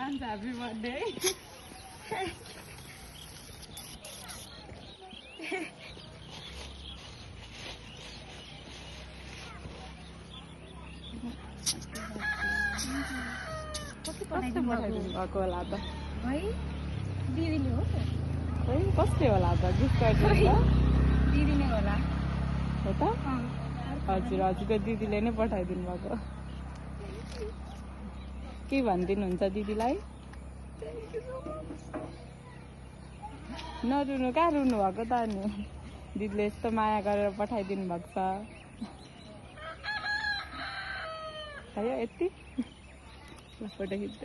advance happy birthday कस्तो पठाइदिनु भएको होला त है दिदीले हो है कसले होला त गिफ्ट गरिदिनु दिदीले होला हो त हजुर हजुरको दिदीले नै पठाइदिनु भएको के भनिदिनुहुन्छ दिदीलाई नरुनु कहाँ रुनु भएको त अनि दिदीले यस्तो माया गरेर पठाइदिनु भएको छ है यति फोटो खिच्छ